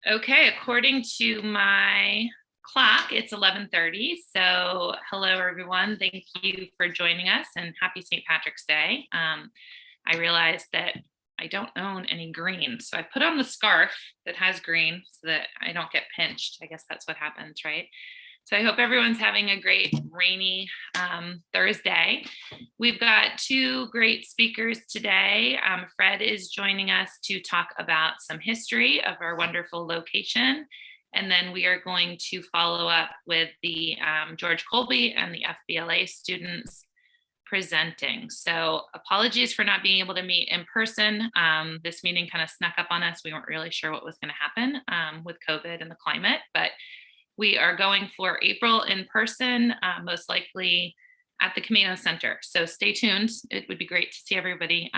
Okay, according to my clock, it's 11:30. So hello, everyone. Thank you for joining us and happy St. Patrick's Day. I realized that I don't own any green, so I put on the scarf that has green so that I don't get pinched. I guess that's what happens, right? So I hope everyone's having a great rainy Thursday. We've got two great speakers today. Fred is joining us to talk about some history of our wonderful location. And then we are going to follow up with the George Colby and the FBLA students presenting. So apologies for not being able to meet in person. This meeting kind of snuck up on us. We weren't really sure what was going to happen with COVID and the climate, but we are going for April in person, most likely at the Camano Center. So stay tuned. It would be great to see everybody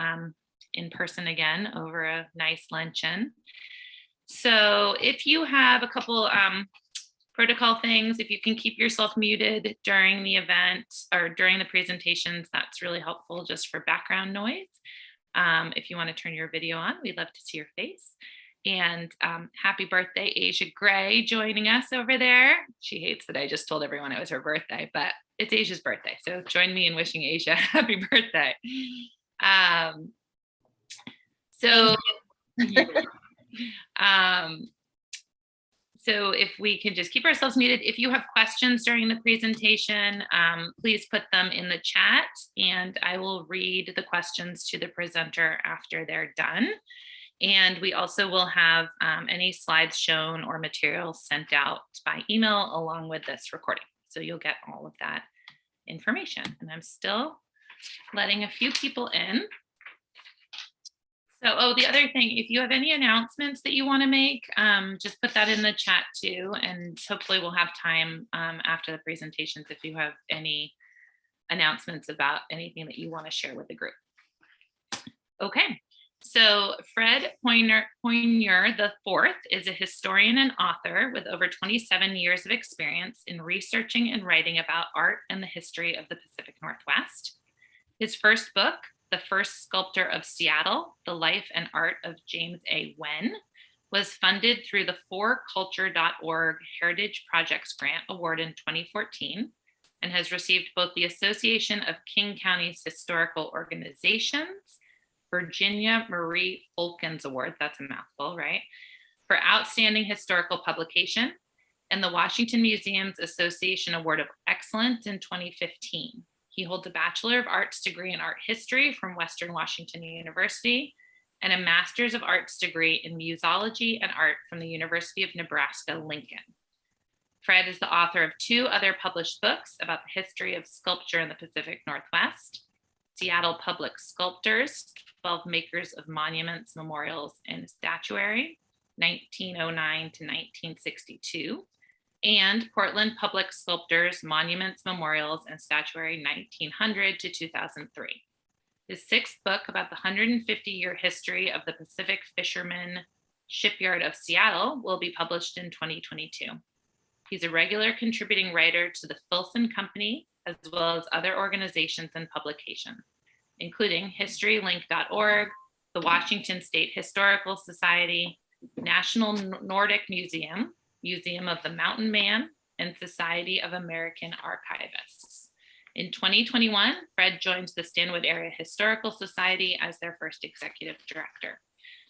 in person again over a nice luncheon. So if you have a couple protocol things, if you can keep yourself muted during the event or during the presentations, that's really helpful just for background noise. If you want to turn your video on, we'd love to see your face. And happy birthday, Asia Gray, joining us over there. She hates that I just told everyone it was her birthday, but it's Asia's birthday. So join me in wishing Asia happy birthday. So if we can just keep ourselves muted, if you have questions during the presentation, please put them in the chat and I will read the questions to the presenter after they're done. And we also will have any slides shown or materials sent out by email along with this recording. So you'll get all of that information. And I'm still letting a few people in. So, the other thing, if you have any announcements that you want to make, just put that in the chat too. And hopefully we'll have time after the presentations if you have any announcements about anything that you want to share with the group. Okay. So Fred Poyner IV is a historian and author with over 27 years of experience in researching and writing about art and the history of the Pacific Northwest. His first book, The First Sculptor of Seattle, The Life and Art of James A. Wen, was funded through the forculture.org Heritage Projects Grant Award in 2014 and has received both the Association of King County's Historical Organizations Virginia Marie Fulkins Award, that's a mouthful, right, for Outstanding Historical Publication, and the Washington Museum's Association Award of Excellence in 2015. He holds a Bachelor of Arts degree in Art History from Western Washington University and a Master's of Arts degree in Museology and Art from the University of Nebraska-Lincoln. Fred is the author of two other published books about the history of sculpture in the Pacific Northwest: Seattle Public Sculptors, 12 Makers of Monuments, Memorials, and Statuary, 1909 to 1962, and Portland Public Sculptors, Monuments, Memorials, and Statuary, 1900 to 2003. His sixth book about the 150-year history of the Pacific Fishermen Shipyard of Seattle will be published in 2022. He's a regular contributing writer to the Filson Company, as well as other organizations and publications, including historylink.org, the Washington State Historical Society, National Nordic Museum, Museum of the Mountain Man, and Society of American Archivists. In 2021, Fred joined the Stanwood Area Historical Society as their first executive director.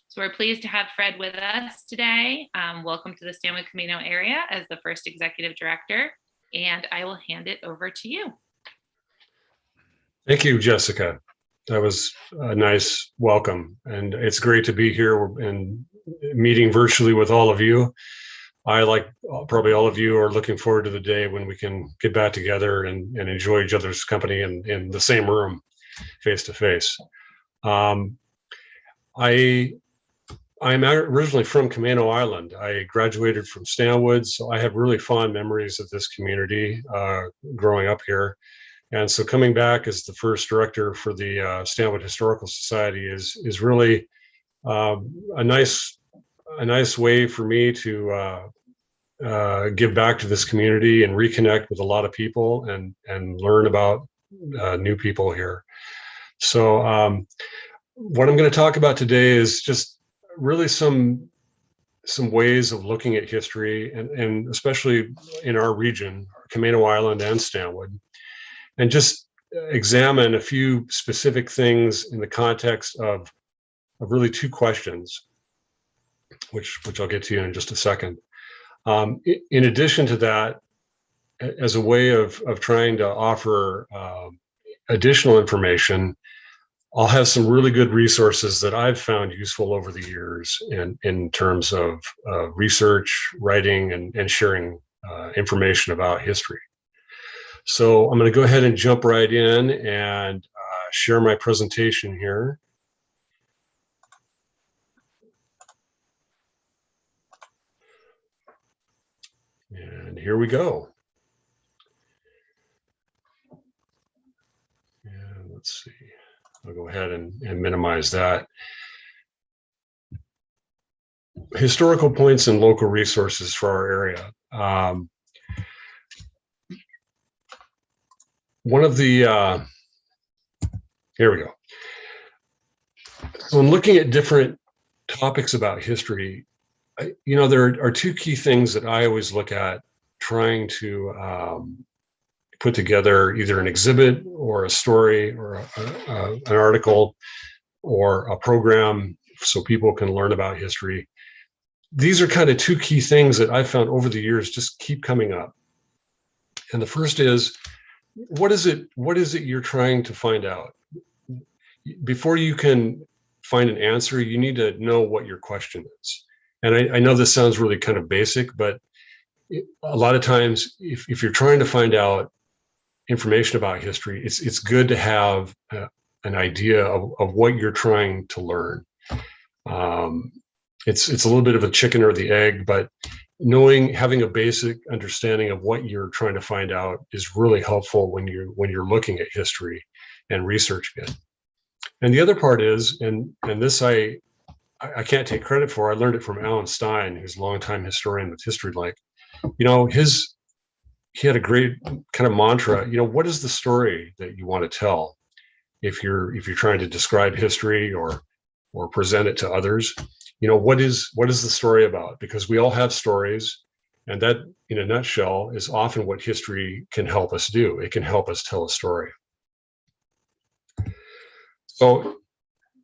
So we're pleased to have Fred with us today. Welcome to the Stanwood Camano area as the first executive director. And I will hand it over to you. Thank you, Jessica. That was a nice welcome. And it's great to be here and meeting virtually with all of you. I, like probably all of you, are looking forward to the day when we can get back together and enjoy each other's company in the same room, face to face. I'm originally from Camano Island. I graduated from Stanwood, so I have really fond memories of this community growing up here. And so coming back as the first director for the Stanwood Historical Society is really a nice way for me to give back to this community and reconnect with a lot of people and learn about new people here. So what I'm going to talk about today is just really some some ways of looking at history, and especially in our region, Camano Island and Stanwood, and just examine a few specific things in the context of really two questions, which I'll get to in just a second. In addition to that, as a way of trying to offer additional information, I'll have some really good resources that I've found useful over the years in terms of research, writing, and sharing information about history. So I'm going to go ahead and jump right in and share my presentation here. And here we go. And let's see. I'll go ahead and minimize that. Historical points and local resources for our area. One of the, here we go. So when looking at different topics about history, there are two key things that I always look at trying to put together either an exhibit or a story or an article or a program so people can learn about history. These are kind of two key things that I've found over the years just keep coming up. And the first is, what is it you're trying to find out? Before you can find an answer, you need to know what your question is. And I know this sounds really kind of basic, but a lot of times, if you're trying to find out information about history, it's good to have an idea of what you're trying to learn. It's a little bit of a chicken or the egg, but having a basic understanding of what you're trying to find out is really helpful when you're looking at history and researching it. And the other part is, and this I can't take credit for, I learned it from Alan Stein, who's a longtime historian with History Like. He had a great kind of mantra, what is the story that you want to tell if you're trying to describe history or present it to others? What is the story about? Because we all have stories, and that, in a nutshell, is often what history can help us do. It can help us tell a story. So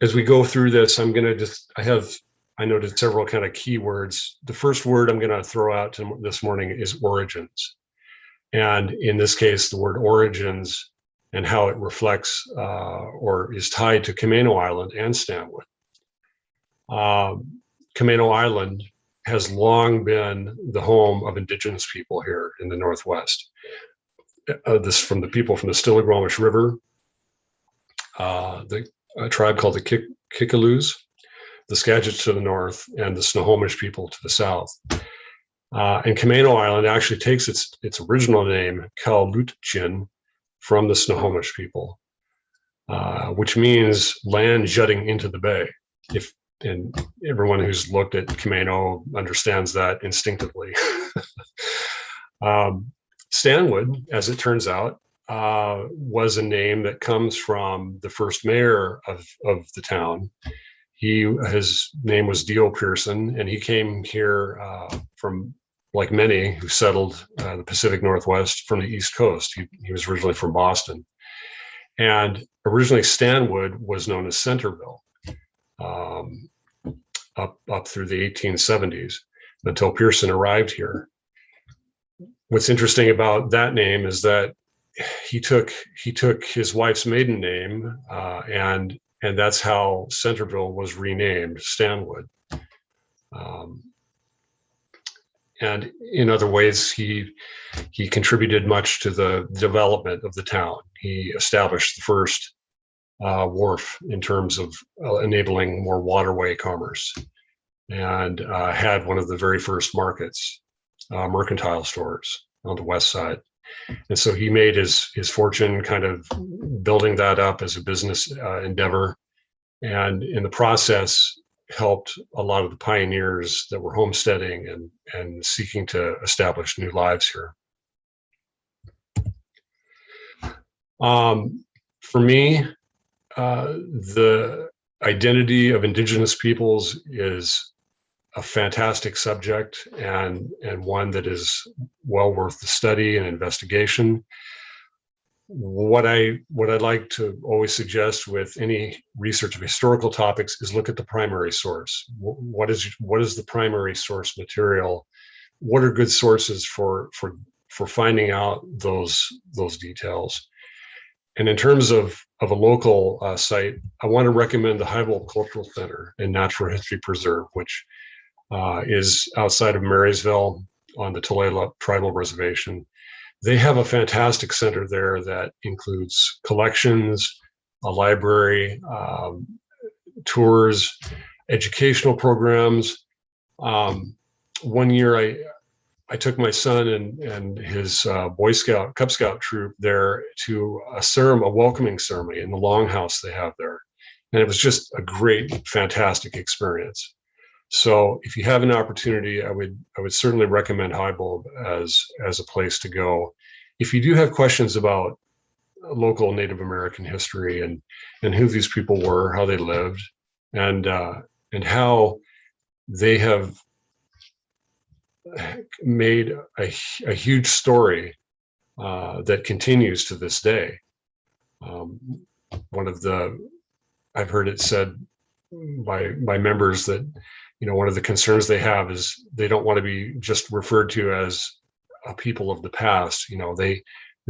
as we go through this, I noted several kind of keywords. The first word I'm going to throw out this morning is origins. And in this case, the word origins and how it reflects or is tied to Camano Island and Stanwood. Camano Island has long been the home of Indigenous people here in the Northwest. This from the people from the Stillaguamish River, a tribe called the Kikaloos, the Skagits to the north, and the Snohomish people to the south. And Camano Island actually takes its original name, Kalutchin, from the Snohomish people, which means land jutting into the bay. And everyone who's looked at Camano understands that instinctively. Stanwood, as it turns out, was a name that comes from the first mayor of the town. His name was Dio Pearson, and he came here from, like many who settled the Pacific Northwest, from the East Coast. He was originally from Boston. And originally Stanwood was known as Centerville up through the 1870s until Pearson arrived here. What's interesting about that name is that he took his wife's maiden name, and that's how Centerville was renamed Stanwood. And in other ways, he contributed much to the development of the town. He established the first wharf in terms of enabling more waterway commerce, and had one of the very first markets, mercantile stores on the west side. And so he made his fortune kind of building that up as a business endeavor, and in the process helped a lot of the pioneers that were homesteading and seeking to establish new lives here. For me, the identity of Indigenous peoples is a fantastic subject and one that is well worth the study and investigation. What I'd like to always suggest with any research of historical topics is look at the primary source. What is the primary source material? What are good sources for finding out those details? And in terms of a local site, I want to recommend the Highbold Cultural Center and Natural History Preserve, which is outside of Marysville on the Tulalip Tribal Reservation. They have a fantastic center there that includes collections, a library, tours, educational programs. One year I took my son and his Boy Scout, Cub Scout troop there to a welcoming ceremony in the longhouse they have there. And it was just a great, fantastic experience. So if you have an opportunity, I would certainly recommend Highbold as a place to go. If you do have questions about local Native American history and who these people were, how they lived, and how they have made a huge story that continues to this day. I've heard it said by members that, one of the concerns they have is they don't want to be just referred to as a people of the past. They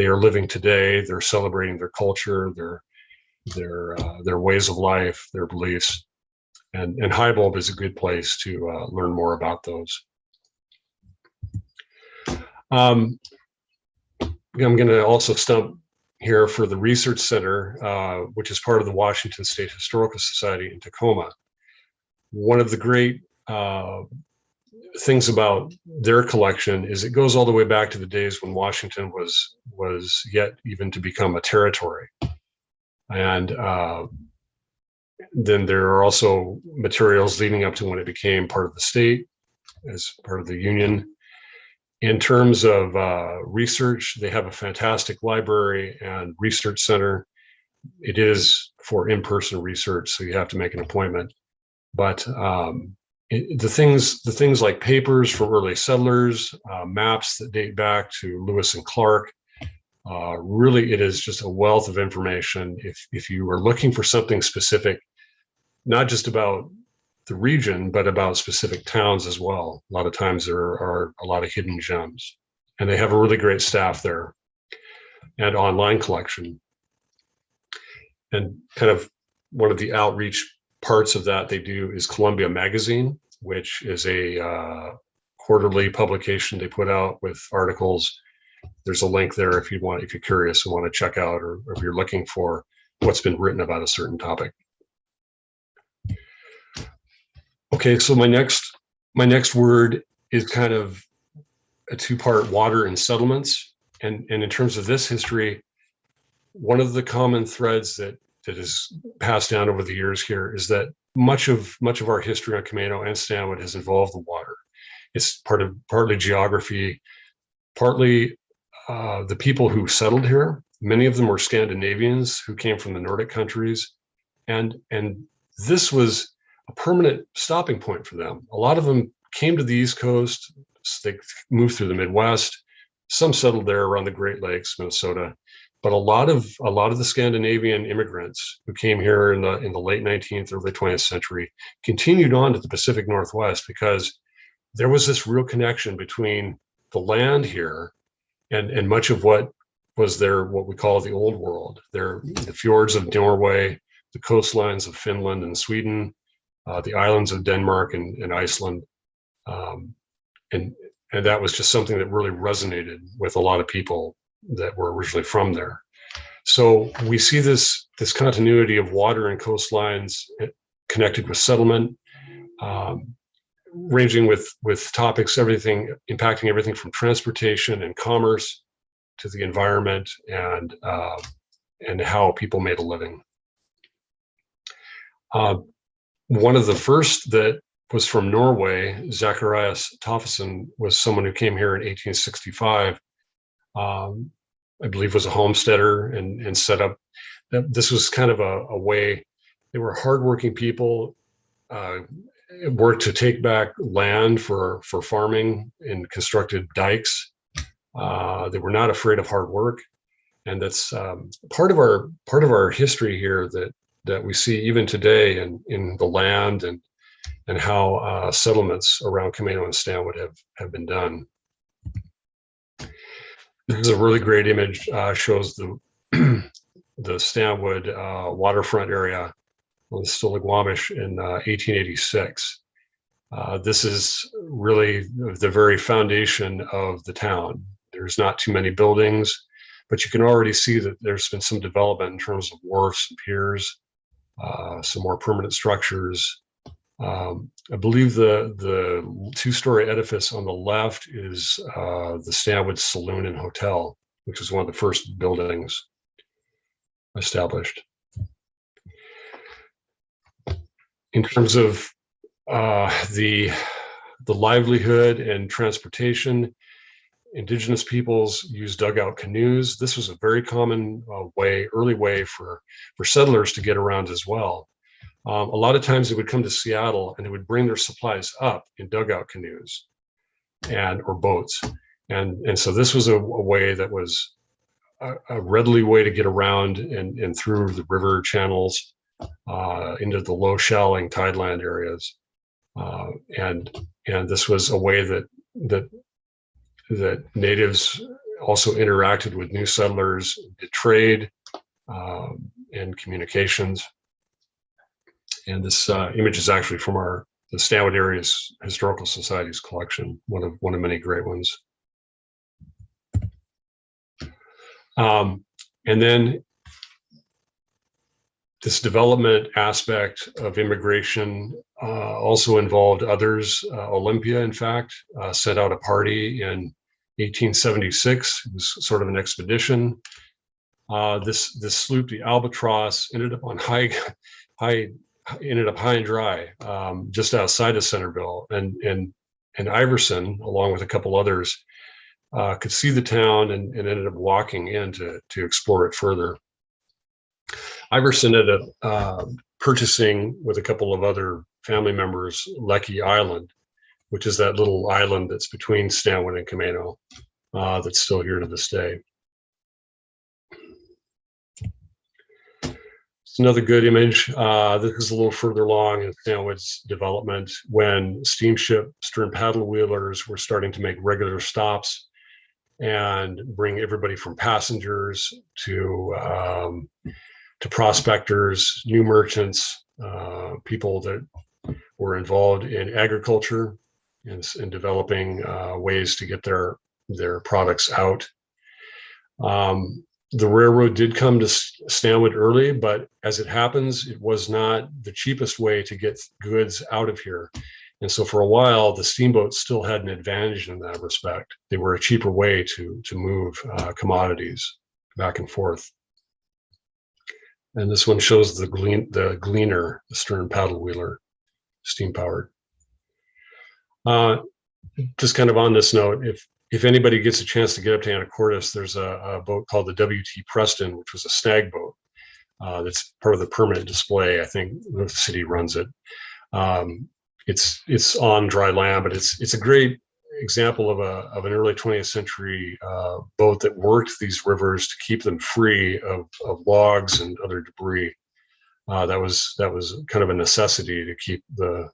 are living today. They're celebrating their culture, their ways of life, their beliefs, and Highbold is a good place to learn more about those. I'm going to also stump here for the Research Center, which is part of the Washington State Historical Society in Tacoma. One of the great things about their collection is it goes all the way back to the days when Washington was yet even to become a territory. And then there are also materials leading up to when it became part of the state, as part of the Union. In terms of research, they have a fantastic library and research center. It is for in-person research, so you have to make an appointment. But the things like papers from early settlers, maps that date back to Lewis and Clark, really it is just a wealth of information. If you are looking for something specific, not just about the region, but about specific towns as well. A lot of times there are a lot of hidden gems, and they have a really great staff there and online collection. And kind of one of the outreach parts of that they do is Columbia Magazine, which is a quarterly publication they put out with articles. There's a link there if you're curious and want to check out, or if you're looking for what's been written about a certain topic. Okay, so my next word is kind of a two-part: water and settlements. And in terms of this history, one of the common threads that is passed down over the years here is that much of our history on Camano and Stanwood has involved the water. It's partly geography, partly the people who settled here. Many of them were Scandinavians who came from the Nordic countries, and this was a permanent stopping point for them. A lot of them came to the East Coast. They moved through the Midwest. Some settled there around the Great Lakes, Minnesota. But a lot of the Scandinavian immigrants who came here in the late 19th, early 20th century continued on to the Pacific Northwest, because there was this real connection between the land here and much of what was there, what we call the old world. The fjords of Norway, the coastlines of Finland and Sweden, the islands of Denmark and Iceland, and that was just something that really resonated with a lot of people that were originally from there. So we see this continuity of water and coastlines connected with settlement, ranging with topics, impacting everything from transportation and commerce to the environment and how people made a living. One of the first that was from Norway, Zacharias Toffason, was someone who came here in 1865. I believe was a homesteader and set up. This was kind of a way. They were hardworking people, worked to take back land for farming and constructed dikes. They were not afraid of hard work, and that's part of our history here that we see even today in the land and how settlements around Camano and Stanwood have been done. This is a really great image. Shows the the Stanwood waterfront area on the Stillaguamish in 1886. This is really the very foundation of the town. There's not too many buildings, but you can already see that there's been some development in terms of wharfs and piers, some more permanent structures. I believe the two-story edifice on the left is the Stanwood Saloon and Hotel, which was one of the first buildings established. In terms of the livelihood and transportation, Indigenous peoples used dugout canoes. This was a very common early way for settlers to get around as well. A lot of times they would come to Seattle and they would bring their supplies up in dugout canoes or boats. And so this was a way that was a readily way to get around and through the river channels into the low shallow tideland areas. And this was a way that natives also interacted with new settlers, did trade and communications. And this image is actually from the Stanwood Area's Historical Society's collection, one of many great ones. And then this development aspect of immigration also involved others. Olympia, in fact, sent out a party in 1876. It was sort of an expedition. This sloop, the Albatross, ended up high and dry, just outside of Centerville, and Iverson, along with a couple others, could see the town and ended up walking in to explore it further. Iverson ended up purchasing with a couple of other family members Lecky Island, which is that little island that's between Stanwood and Camano, that's still here to this day. It's another good image. This is a little further along in Stanwood's development when steamship stern paddle wheelers were starting to make regular stops and bring everybody from passengers to prospectors, new merchants, people that were involved in agriculture and developing ways to get their products out. The railroad did come to Stanwood early, but as it happens, it was not the cheapest way to get goods out of here. And so for a while, the steamboats still had an advantage in that respect. They were a cheaper way to move commodities back and forth. And this one shows the Gleaner, the stern paddle wheeler, steam powered. Just kind of on this note, if anybody gets a chance to get up to Anacortes, there's a boat called the W.T. Preston, which was a snag boat. That's part of the permanent display. I think the city runs it. It's on dry land, but it's a great example of an early 20th century boat that worked these rivers to keep them free of logs and other debris. That was kind of a necessity to keep the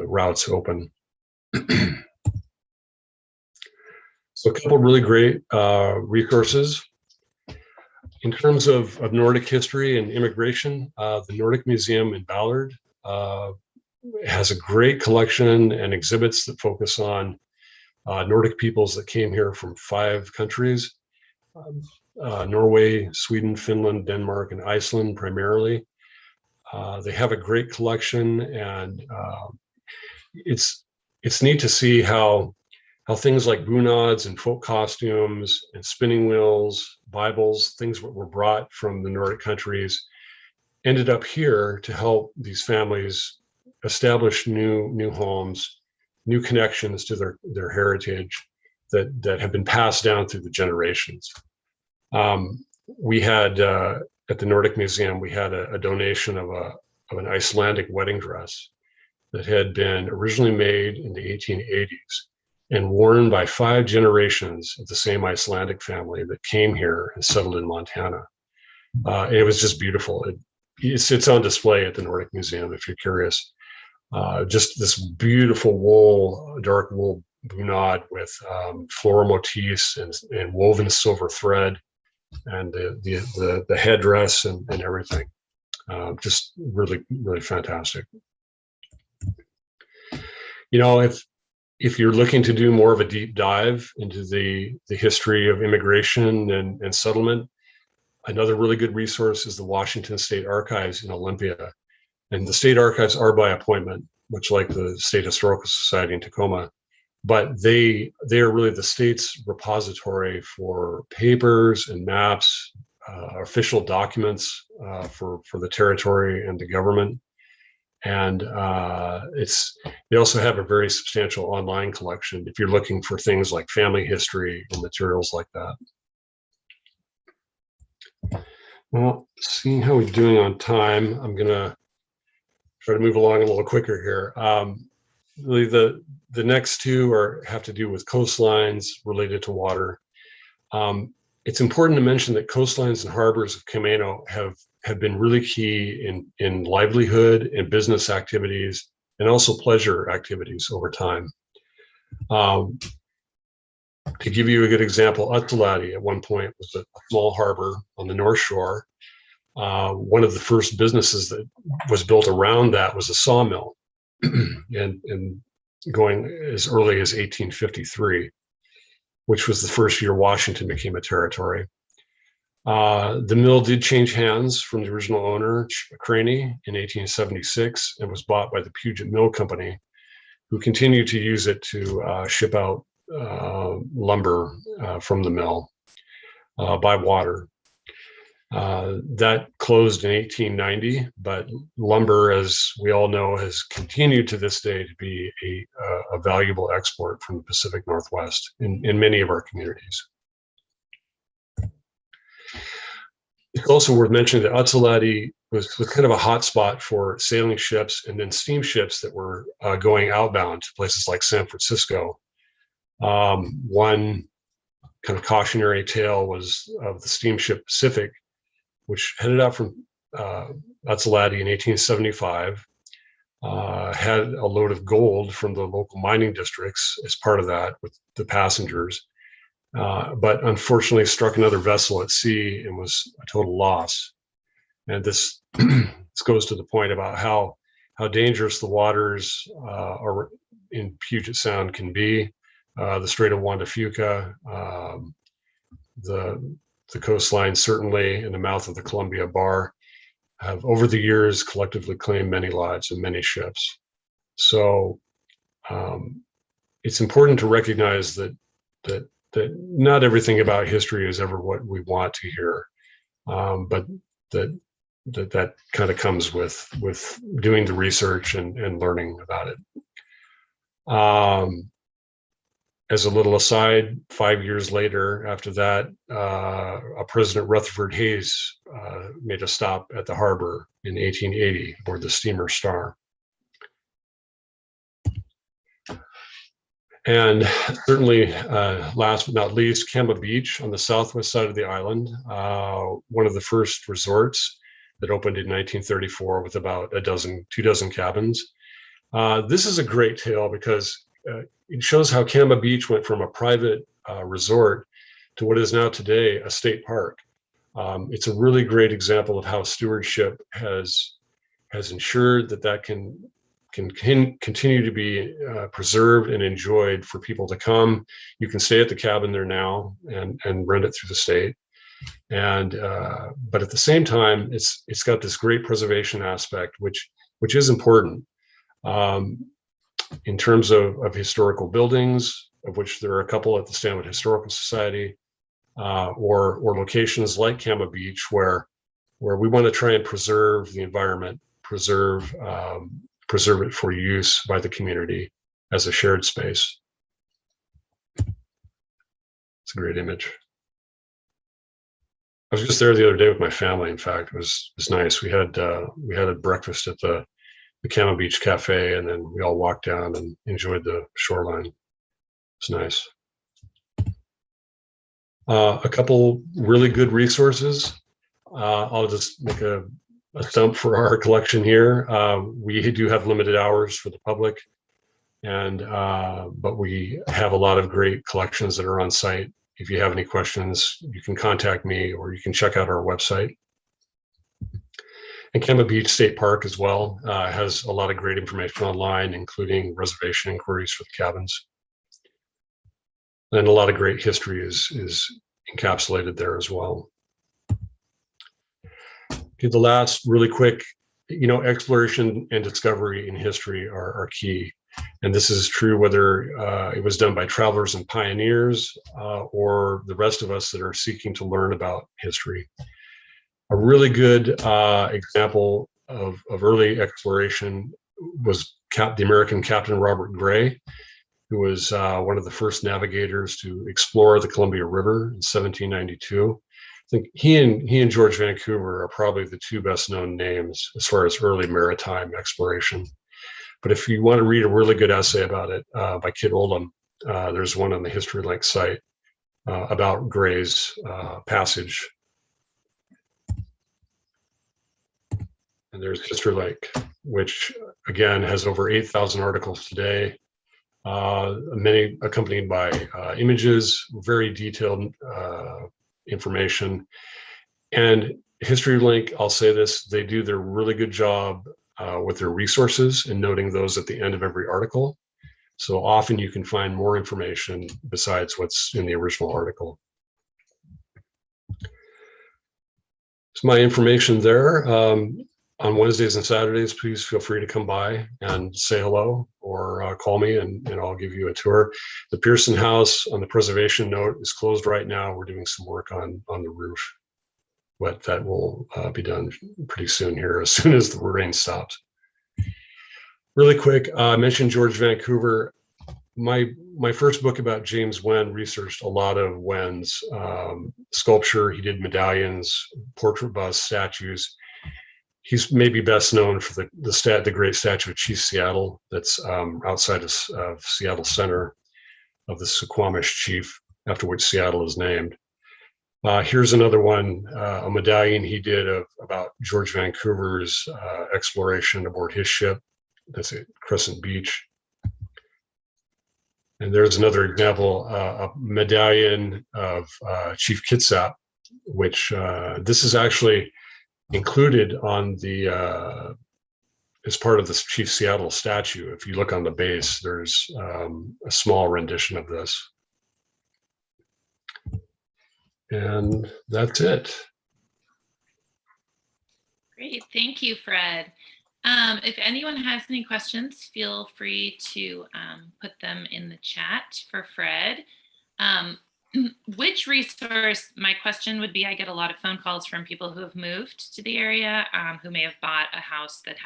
routes open. So a couple really great resources. In terms of Nordic history and immigration, the Nordic Museum in Ballard has a great collection and exhibits that focus on Nordic peoples that came here from 5 countries, Norway, Sweden, Finland, Denmark, and Iceland primarily. They have a great collection, and it's neat to see how things like bunads and folk costumes and spinning wheels, Bibles, things that were brought from the Nordic countries ended up here to help these families establish new homes, new connections to their heritage that have been passed down through the generations. We had at the Nordic Museum, we had a donation of an Icelandic wedding dress, that had been originally made in the 1880s and worn by 5 generations of the same Icelandic family that came here and settled in Montana. And it was just beautiful. It sits on display at the Nordic Museum if you're curious. Just this beautiful wool, dark wool bunad with floral motifs and woven silver thread, and the headdress and everything. Just really, really fantastic. You know, if you're looking to do more of a deep dive into the history of immigration and settlement, another really good resource is the Washington State Archives in Olympia. And the state archives are by appointment, much like the State Historical Society in Tacoma, but they are really the state's repository for papers and maps, official documents for the territory and the government. And they also have a very substantial online collection if you're looking for things like family history and materials like that. Well, seeing how we're doing on time, I'm gonna try to move along a little quicker here. Really, the next two have to do with coastlines related to water. It's important to mention that coastlines and harbors of Camano have been really key in livelihood and business activities and also pleasure activities over time. To give you a good example, Uttulahti at one point was a small harbor on the North Shore. One of the first businesses that was built around that was a sawmill, and going as early as 1853, which was the first year Washington became a territory. The mill did change hands from the original owner, Craney, in 1876, and was bought by the Puget Mill Company, who continued to use it to ship out lumber from the mill by water. That closed in 1890, but lumber, as we all know, has continued to this day to be a valuable export from the Pacific Northwest in many of our communities. It's also worth mentioning that Uttulahti was kind of a hotspot for sailing ships and then steamships that were going outbound to places like San Francisco. One kind of cautionary tale was of the steamship Pacific, which headed out from Uttulahti in 1875, had a load of gold from the local mining districts as part of that with the passengers, but unfortunately struck another vessel at sea and was a total loss. And this goes to the point about how dangerous the waters in Puget Sound can be. The Strait of Juan de Fuca, the coastline, certainly in the mouth of the Columbia Bar, have over the years collectively claimed many lives and many ships. So it's important to recognize that not everything about history is ever what we want to hear, but that kind of comes with doing the research and learning about it. As a little aside, 5 years later, after that, President Rutherford Hayes made a stop at the harbor in 1880 aboard the steamer Star. And certainly, last but not least, Kamba Beach on the southwest side of the island, one of the first resorts that opened in 1934 with about 2 dozen cabins. This is a great tale because it shows how Kamba Beach went from a private resort to what is now today a state park. It's a really great example of how stewardship has ensured that can continue to be preserved and enjoyed for people to come. You can stay at the cabin there now and rent it through the state. And but at the same time, it's got this great preservation aspect, which is important. In terms of historical buildings, of which there are a couple at the Stanwood Historical Society, or locations like Kamba Beach, where we want to try and preserve the environment, preserve it for use by the community as a shared space. It's a great image. I was just there the other day with my family. In fact, it was nice. We had a breakfast at the the Camel Beach Cafe, and then we all walked down and enjoyed the shoreline. It's nice. A couple really good resources. I'll just make a stump for our collection here. We do have limited hours for the public, and but we have a lot of great collections that are on site. If you have any questions, you can contact me, or you can check out our website. And Camel Beach State Park as well has a lot of great information online, including reservation inquiries for the cabins. And a lot of great history is encapsulated there as well. Okay, the last really quick, exploration and discovery in history are key. And this is true whether it was done by travelers and pioneers or the rest of us that are seeking to learn about history. A really good example of early exploration was the American Captain Robert Gray, who was one of the first navigators to explore the Columbia River in 1792. I think he and George Vancouver are probably the two best known names as far as early maritime exploration. But if you want to read a really good essay about it by Kit Oldham, there's one on the History Link site about Gray's passage. And there's History Link, which again has over 8,000 articles today, many accompanied by images, very detailed information. And History Link, I'll say this, they do their really good job with their resources and noting those at the end of every article. So often you can find more information besides what's in the original article. So my information there. On Wednesdays and Saturdays, please feel free to come by and say hello or call me and I'll give you a tour. The Pearson House on the preservation note is closed right now. We're doing some work on the roof, but that will be done pretty soon here, as soon as the rain stops. Really quick, I mentioned George Vancouver. My first book about James Wen researched a lot of Wen's sculpture. He did medallions, portrait busts, statues. He's maybe best known for the great statue of Chief Seattle that's outside of Seattle Center, of the Suquamish chief, after which Seattle is named. Here's another one, a medallion he did about George Vancouver's exploration aboard his ship. That's at Crescent Beach. And there's another example, a medallion of Chief Kitsap, which this is actually included on the as part of this Chief Seattle statue. If you look on the base, there's a small rendition of this. And that's it. Great, thank you, Fred. If anyone has any questions, feel free to put them in the chat for Fred. Which resource, my question would be, I get a lot of phone calls from people who have moved to the area, who may have bought a house that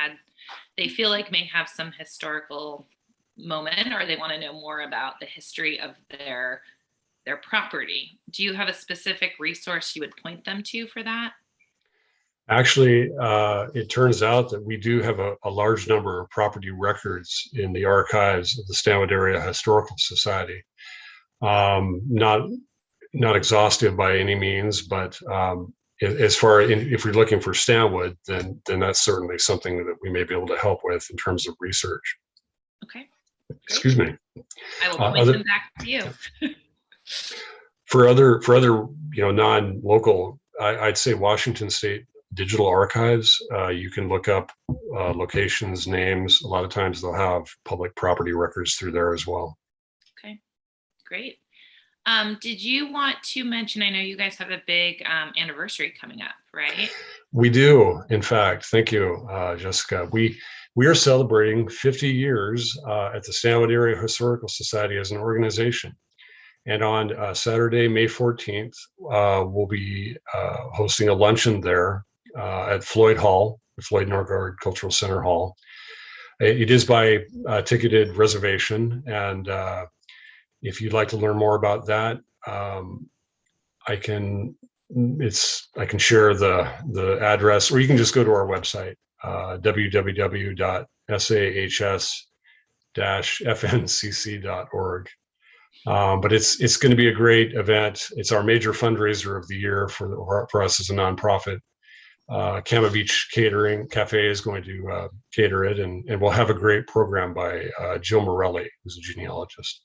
they feel like may have some historical moment, or they want to know more about the history of their property. Do you have a specific resource you would point them to for that? Actually, it turns out that we do have a large number of property records in the archives of the Stanwood Area Historical Society. Not exhaustive by any means, but as far as if we're looking for Stanwood, then that's certainly something that we may be able to help with in terms of research. Okay. Great. Excuse me. I will point them back to you. For other non-local, I'd say Washington State Digital Archives. You can look up locations, names. A lot of times they'll have public property records through there as well. Okay, great. Did you want to mention, I know you guys have a big anniversary coming up, right? We do, in fact. Thank you, Jessica. We are celebrating 50 years at the Stanwood Area Historical Society as an organization. And on Saturday, May 14th, we'll be hosting a luncheon there at Floyd Hall, the Floyd Norgaard Cultural Center Hall. It is by ticketed reservation, and if you'd like to learn more about that, I can share the address, or you can just go to our website, www.sawsc.org. SAHS-FNCC.org. But it's going to be a great event. It's our major fundraiser of the year for us as a nonprofit. Kama Beach Catering Cafe is going to cater it, and we'll have a great program by Jill Morelli, who's a genealogist.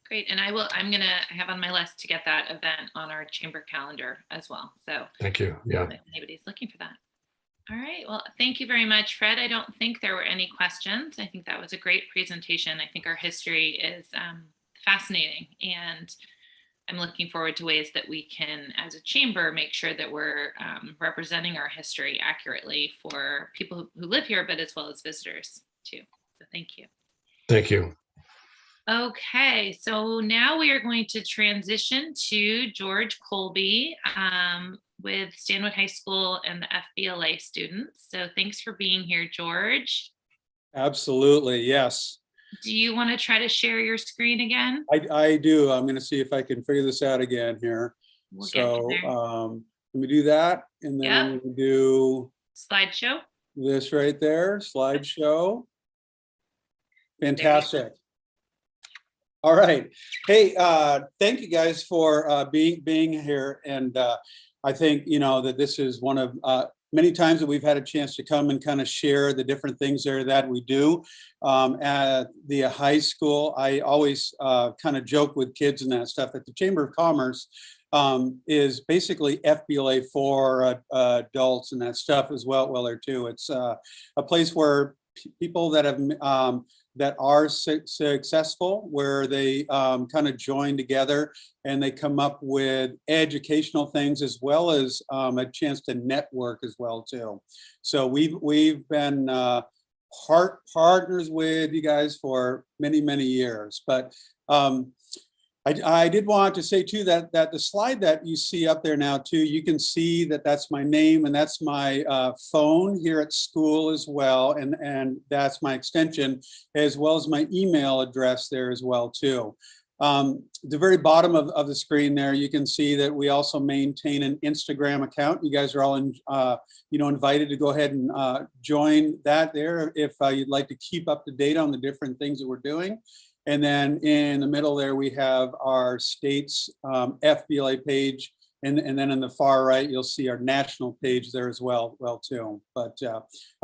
Great, and I'm gonna have on my list to get that event on our chamber calendar as well. So thank you. Yeah. If anybody's looking for that. All right. Well, thank you very much, Fred. I don't think there were any questions. I think that was a great presentation. I think our history is fascinating, and I'm looking forward to ways that we can, as a chamber, make sure that we're representing our history accurately for people who live here, but as well as visitors too. So thank you. Thank you. Okay, so now we are going to transition to George Colby with Stanwood High School and the FBLA students. So thanks for being here, George. Absolutely, yes. Do you want to try to share your screen again? I do. I'm going to see if I can figure this out again here. We'll so let me do that, and then we do slideshow. This right there, slideshow. Fantastic. All right. Hey, thank you guys for being here, and I think that this is one of many times that we've had a chance to come and kind of share the different things there that we do at the high school. I always kind of joke with kids and that stuff that the Chamber of Commerce is basically FBLA for adults and that stuff as well there too. It's a place where people that have that are successful, where they kind of join together and they come up with educational things as well as a chance to network as well too. So we've been partners with you guys for many years, but I did want to say too that the slide that you see up there now too, you can see that that's my name and that's my phone here at school as well, and that's my extension as well as my email address there as well too. The very bottom of the screen there, you can see that we also maintain an Instagram account. You guys are all invited to go ahead and join that there if you'd like to keep up to date on the different things that we're doing. And then in the middle there, we have our state's FBLA page. And then in the far right, you'll see our national page there as well too. But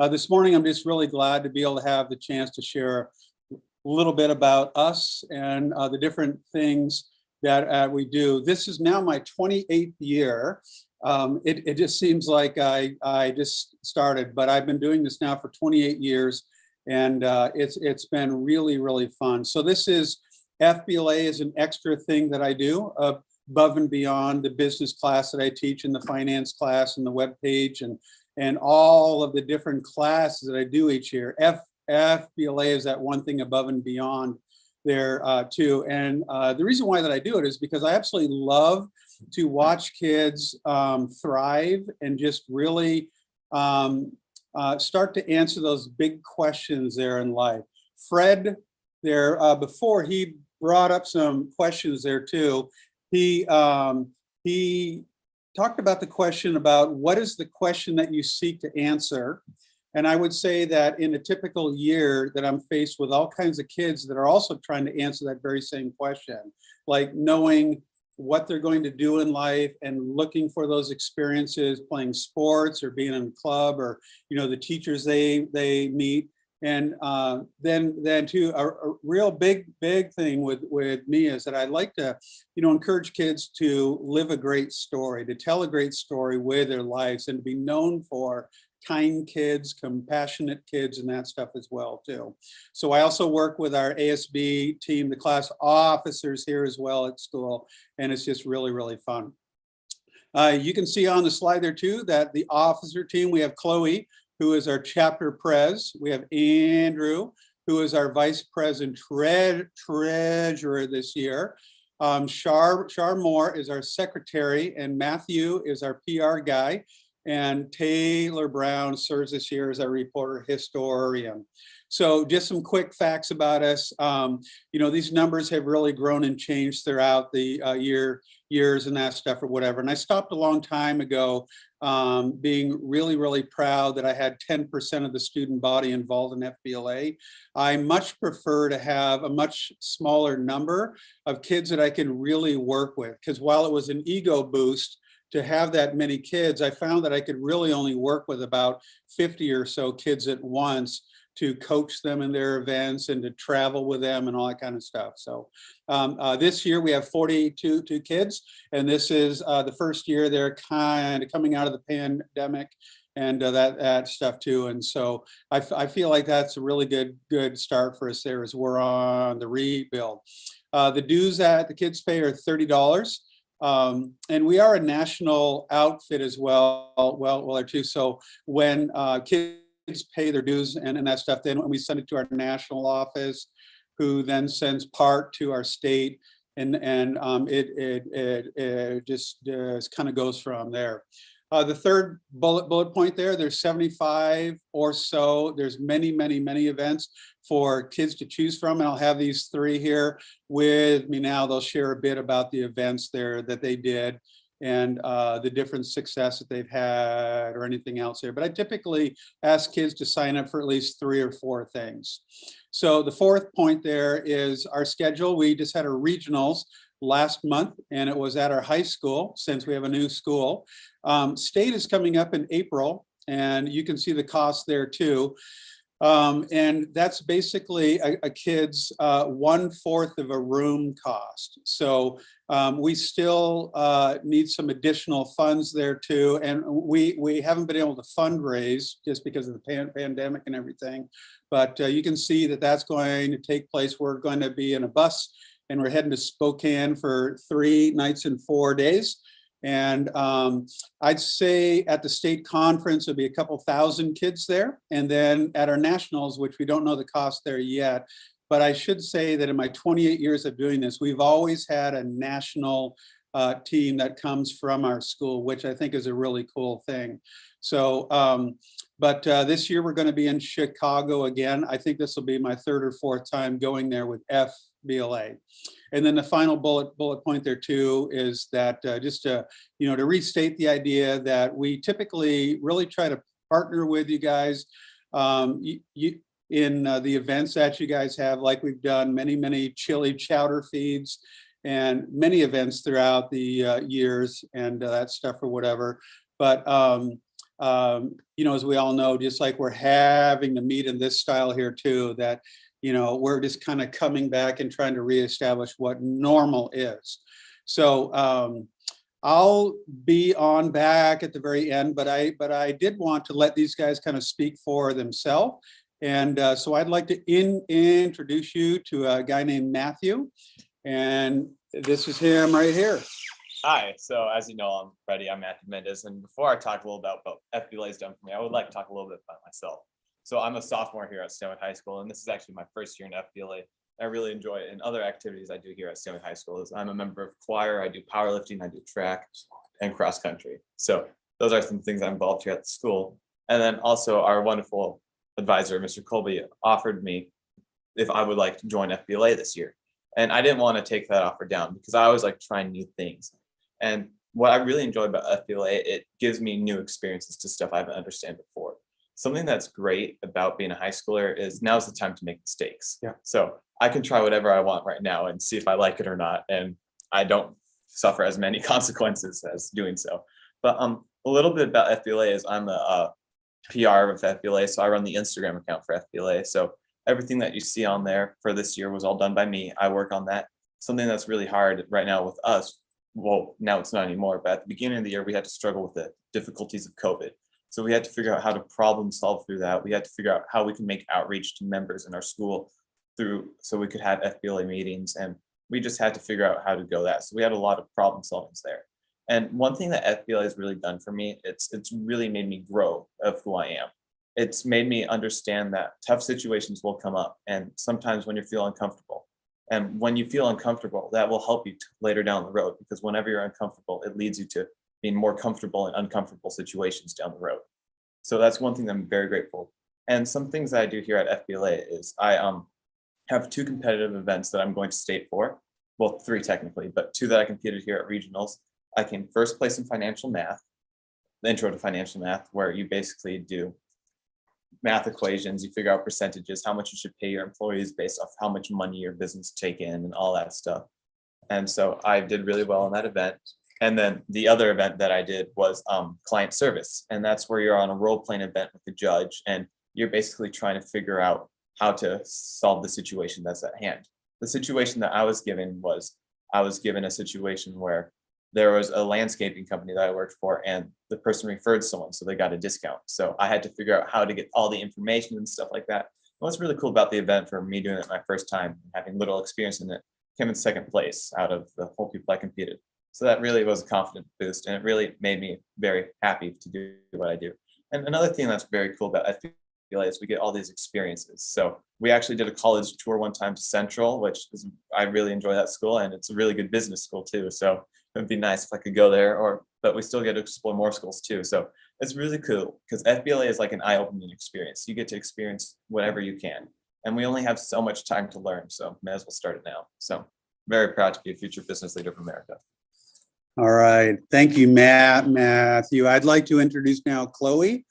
this morning, I'm just really glad to be able to have the chance to share a little bit about us and the different things that we do. This is now my 28th year. It just seems like I just started, but I've been doing this now for 28 years. And it's been really fun. So this is FBLA is an extra thing that I do above and beyond the business class that I teach and the finance class and the web page and all of the different classes that I do each year. FBLA is that one thing above and beyond there too. And the reason why that I do it is because I absolutely love to watch kids thrive and just really start to answer those big questions there in life. Fred there, before he brought up some questions there too, he talked about the question about what is the question that you seek to answer. And I would say that in a typical year that I'm faced with all kinds of kids that are also trying to answer that very same question, like knowing what they're going to do in life and looking for those experiences, playing sports or being in a club or, the teachers they meet. And then too, a real big thing with me is that I like to, encourage kids to live a great story, to tell a great story with their lives and to be known for kind kids, compassionate kids, and that stuff as well too. So I also work with our ASB team, the class officers here as well at school, and it's just really fun. You can see on the slide there too that the officer team, we have Chloe, who is our chapter pres. We have Andrew, who is our vice president treasurer this year. Shar Moore is our secretary, and Matthew is our PR guy. and Taylor Brown serves this year as our reporter historian. So just some quick facts about us. You know, these numbers have really grown and changed throughout the years and that stuff or whatever. And I stopped a long time ago, being really proud that I had 10% of the student body involved in FBLA. I much prefer to have a much smaller number of kids that I can really work with, because while it was an ego boost to have that many kids, I found that I could really only work with about 50 or so kids at once to coach them in their events and to travel with them and all that kind of stuff. So this year we have 42 kids, and this is the first year they're kind of coming out of the pandemic and that stuff too. And so I feel like that's a really good start for us there as we're on the rebuild. The dues that the kids pay are $30. And we are a national outfit as well too. So when kids pay their dues and that stuff, then when we send it to our national office, who then sends part to our state, and it just kind of goes from there. The third bullet point there, there's 75 or so. There's many events for kids to choose from, and I'll have these three here with me now. They'll share a bit about the events there that they did and the different success that they've had or anything else there. But I typically ask kids to sign up for at least 3 or 4 things. So the fourth point there is our schedule. We just had our regionals last month, and it was at our high school since we have a new school. State is coming up in April, and you can see the cost there too. And that's basically a kid's 1/4 of a room cost. So we still need some additional funds there too. And we haven't been able to fundraise just because of the pandemic and everything. But you can see that that's going to take place. We're going to be in a bus, and we're heading to Spokane for 3 nights and 4 days. And I'd say at the state conference, there'll be a couple thousand kids there. And then at our nationals, which we don't know the cost there yet, but I should say that in my 28 years of doing this, we've always had a national team that comes from our school, which I think is a really cool thing. So, but this year we're going to be in Chicago again. I think this will be my 3rd or 4th time going there with FBLA. And then the final bullet point there too is that just to, you know, to restate the idea that we typically really try to partner with you guys in the events that you guys have, like we've done many chili chowder feeds and many events throughout the years and that stuff or whatever. But you know, as we all know, just like we're having to meet in this style here too, that, you know, we're just kind of coming back and trying to reestablish what normal is. So I'll be on back at the very end, but I did want to let these guys kind of speak for themselves. And so I'd like to introduce you to a guy named Matthew. And this is him right here. Hi, so as you know, I'm Freddie. I'm Matthew Mendez. And before I talk a little about what FBLA has done for me, I would like to talk a little bit about myself. So I'm a sophomore here at Stanwood High School, and this is actually my first year in FBLA. I really enjoy it. And other activities I do here at Stanwood High School is I'm a member of choir, I do powerlifting, I do track and cross country. So those are some things I'm involved here at the school. And then also our wonderful advisor, Mr. Colby, offered me if I would like to join FBLA this year. And I didn't want to take that offer down because I always like trying new things. And what I really enjoy about FBLA, it gives me new experiences to stuff I haven't understood before. Something that's great about being a high schooler is now's the time to make mistakes. Yeah. So I can try whatever I want right now and see if I like it or not. And I don't suffer as many consequences as doing so. But a little bit about FBLA is I'm a PR with FBLA. So I run the Instagram account for FBLA. So everything that you see on there for this year was all done by me. I work on that. Something that's really hard right now with us. Well, now it's not anymore, but at the beginning of the year, we had to struggle with the difficulties of COVID. So we had to figure out how to problem solve through that. We had to figure out how we can make outreach to members in our school so we could have FBLA meetings, and we just had to figure out how to go that. So we had a lot of problem solvings there. And one thing that FBLA has really done for me, it's really made me grow of who I am. It's made me understand that tough situations will come up, and sometimes when you feel uncomfortable. And when you feel uncomfortable, that will help you later down the road, because whenever you're uncomfortable, it leads you to being more comfortable in uncomfortable situations down the road. So that's one thing that I'm very grateful. And some things that I do here at FBLA is I have 2 competitive events that I'm going to state for. Well, 3 technically, but 2 that I competed here at regionals. I came first place in financial math, the intro to financial math, where you basically do math equations, you figure out percentages, how much you should pay your employees based off how much money your business take in and all that stuff. And so I did really well in that event. And then the other event that I did was client service. And that's where you're on a role-playing event with the judge and you're basically trying to figure out how to solve the situation that's at hand. The situation that I was given was, I was given a situation where there was a landscaping company that I worked for and the person referred someone, so they got a discount. So I had to figure out how to get all the information and stuff like that. What's really cool about the event for me doing it my first time, having little experience in it, came in second place out of the whole people I competed. So that really was a confidence boost and it really made me very happy to do what I do. And another thing that's very cool about FBLA is we get all these experiences. So we actually did a college tour one time to Central, which is, I really enjoy that school and it's a really good business school too. So it'd be nice if I could go there, but we still get to explore more schools too. So it's really cool because FBLA is like an eye-opening experience. You get to experience whatever you can. And we only have so much time to learn. So may as well start it now. So very proud to be a future business leader of America. All right. Thank you, Matthew. I'd like to introduce now Chloe,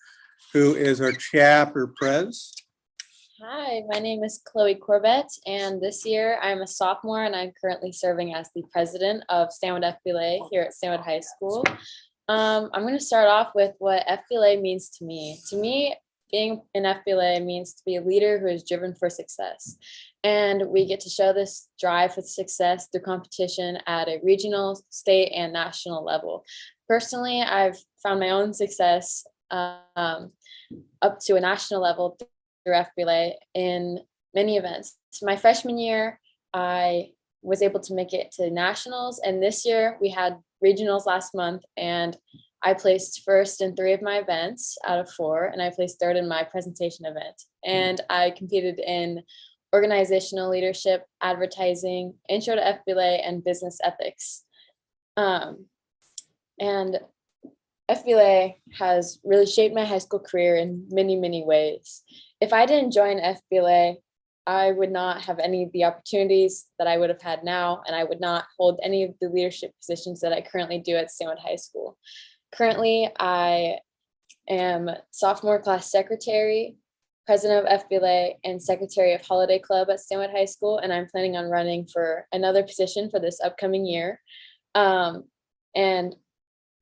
who is our chapter pres. Hi, my name is Chloe Corbett, and this year I'm a sophomore and I'm currently serving as the president of Stanwood FBLA here at Stanwood High School. I'm going to start off with what FBLA means to me. To me, being in FBLA means to be a leader who is driven for success. And we get to show this drive for success through competition at a regional, state, and national level. Personally, I've found my own success up to a national level through FBLA in many events. So my freshman year, I was able to make it to nationals, and this year we had regionals last month, and I placed first in 3 of my events out of 4, and I placed third in my presentation event. And I competed in organizational leadership, advertising, intro to FBLA, and business ethics. And FBLA has really shaped my high school career in many, many ways. If I didn't join FBLA, I would not have any of the opportunities that I would have had now, and I would not hold any of the leadership positions that I currently do at Stanwood High School. Currently, I am sophomore class secretary, president of FBLA, and secretary of Holiday Club at Stanwood High School, and I'm planning on running for another position for this upcoming year. And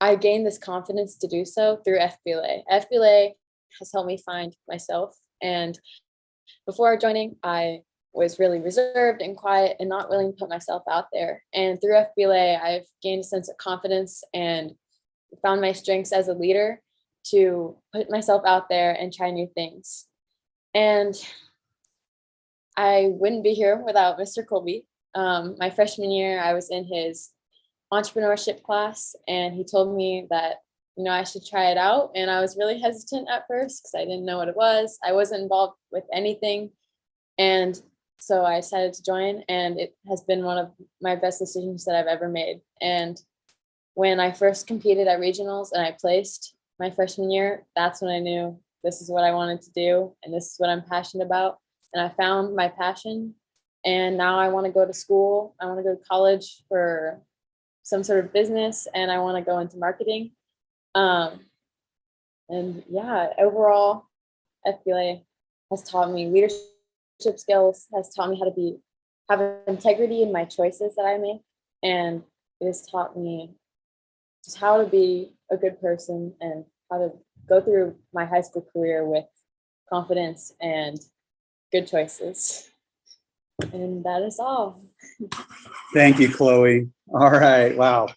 I gained this confidence to do so through FBLA. FBLA has helped me find myself, and before joining, I was really reserved and quiet and not willing to put myself out there. And through FBLA, I've gained a sense of confidence and found my strengths as a leader to put myself out there and try new things. And I wouldn't be here without Mr. Colby. My freshman year, I was in his entrepreneurship class, and he told me that, I should try it out. And I was really hesitant at first because I didn't know what it was. I wasn't involved with anything. And so I decided to join, and it has been one of my best decisions that I've ever made. And when I first competed at regionals and I placed my freshman year, that's when I knew this is what I wanted to do, and this is what I'm passionate about. And I found my passion, and now I want to go to school. I want to go to college for some sort of business, and I want to go into marketing. And yeah, overall, FBLA has taught me leadership skills, has taught me how to have integrity in my choices that I make, and it has taught me just how to be a good person and how to go through my high school career with confidence and good choices. And that is all. Thank you, Chloe. All right. Wow.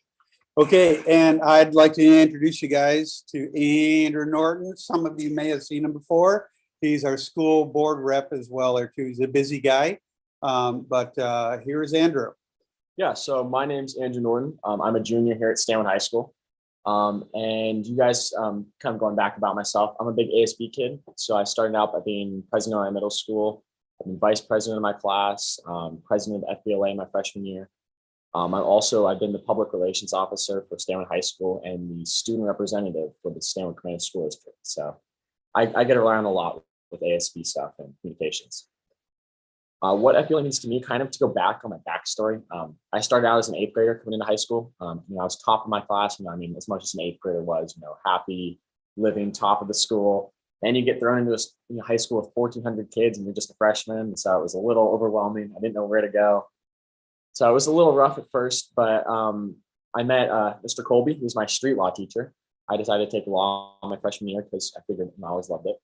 Okay. And I'd like to introduce you guys to Andrew Norton. Some of you may have seen him before. He's our school board rep as well there too. He's a busy guy. But here's Andrew. Yeah, so my name's Andrew Norton. I'm a junior here at Stanwood High School. And you guys, kind of going back about myself, I'm a big ASB kid. So I started out by being president of my middle school. I've been vice president of my class, president of FBLA my freshman year. I've been the public relations officer for Stanwood High School and the student representative for the Stanwood Camano School District. So I get around a lot with ASB stuff and communications. What FBLA means to me, kind of to go back on my backstory. I started out as an 8th grader coming into high school. I was top of my class. As much as an 8th grader was, happy, living, top of the school. Then you get thrown into a high school with 1,400 kids and you're just a freshman. So it was a little overwhelming. I didn't know where to go. So it was a little rough at first, but I met Mr. Colby, who's my street law teacher. I decided to take law my freshman year because I figured I always loved it.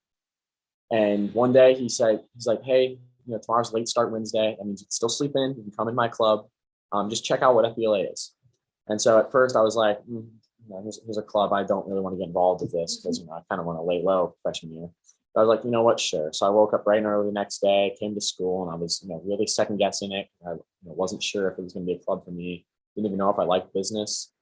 And one day he's like, hey, tomorrow's late start Wednesday. That means you can still sleep in. You can come in my club. Just check out what FBLA is. And so at first I was like, here's a club. I don't really want to get involved with this because I kind of want to lay low freshman year. But I was like, you know what, sure. So I woke up bright and early the next day, came to school, and I was really second guessing it. I wasn't sure if it was going to be a club for me. Didn't even know if I liked business.